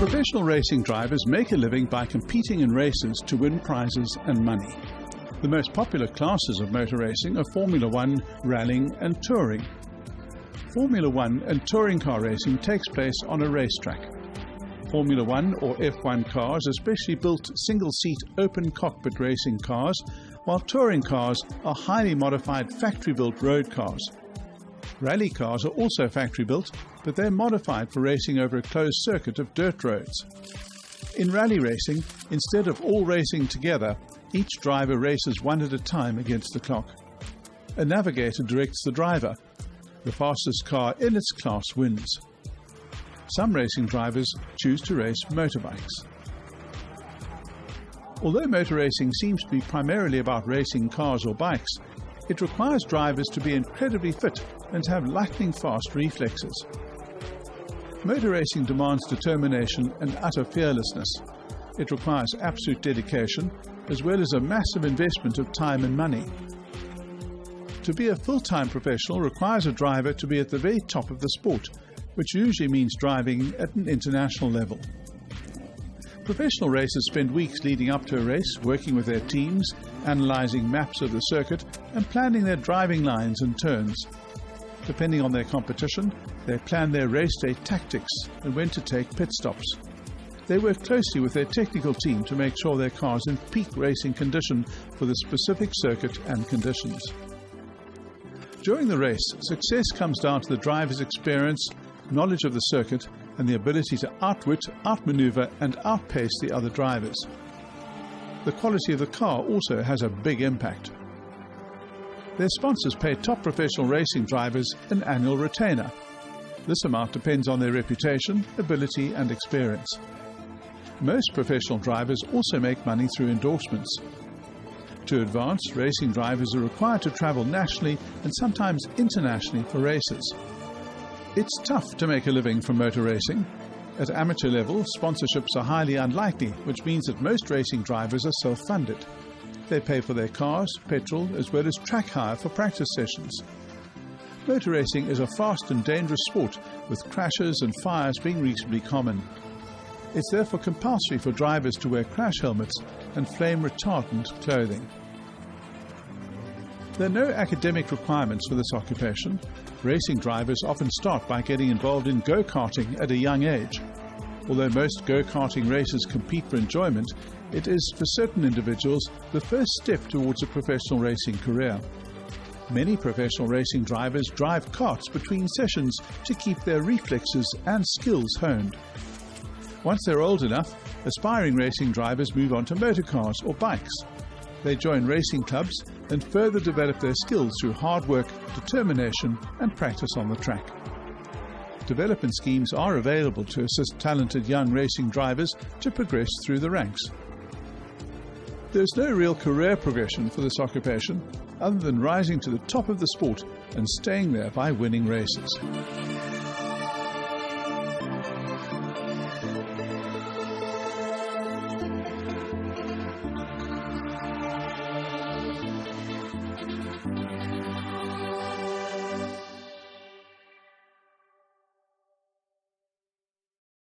Professional racing drivers make a living by competing in races to win prizes and money. The most popular classes of motor racing are Formula One, rallying and touring. Formula One and touring car racing takes place on a racetrack. Formula One or F1 cars are specially built single-seat open cockpit racing cars, while touring cars are highly modified factory-built road cars. Rally cars are also factory-built, but they're modified for racing over a closed circuit of dirt roads. In rally racing, instead of all racing together, each driver races one at a time against the clock. A navigator directs the driver. The fastest car in its class wins. Some racing drivers choose to race motorbikes. Although motor racing seems to be primarily about racing cars or bikes, it requires drivers to be incredibly fit and to have lightning-fast reflexes. Motor racing demands determination and utter fearlessness. It requires absolute dedication, as well as a massive investment of time and money. To be a full-time professional requires a driver to be at the very top of the sport, which usually means driving at an international level. Professional racers spend weeks leading up to a race, working with their teams, analysing maps of the circuit, and planning their driving lines and turns. Depending on their competition, they plan their race day tactics and when to take pit stops. They work closely with their technical team to make sure their car is in peak racing condition for the specific circuit and conditions. During the race, success comes down to the driver's experience, knowledge of the circuit, and the ability to outwit, outmaneuver, and outpace the other drivers. The quality of the car also has a big impact. Their sponsors pay top professional racing drivers an annual retainer. This amount depends on their reputation, ability, and experience. Most professional drivers also make money through endorsements. To advance, racing drivers are required to travel nationally and sometimes internationally for races. It's tough to make a living from motor racing. At amateur level, sponsorships are highly unlikely, which means that most racing drivers are self-funded. They pay for their cars, petrol, as well as track hire for practice sessions. Motor racing is a fast and dangerous sport, with crashes and fires being reasonably common. It's therefore compulsory for drivers to wear crash helmets and flame-retardant clothing. There are no academic requirements for this occupation. Racing drivers often start by getting involved in go-karting at a young age. Although most go-karting races compete for enjoyment, it is, for certain individuals, the first step towards a professional racing career. Many professional racing drivers drive karts between sessions to keep their reflexes and skills honed. Once they're old enough, aspiring racing drivers move on to motorcars or bikes. They join racing clubs and further develop their skills through hard work, determination, and practice on the track. Development schemes are available to assist talented young racing drivers to progress through the ranks. There's no real career progression for this occupation, other than rising to the top of the sport and staying there by winning races.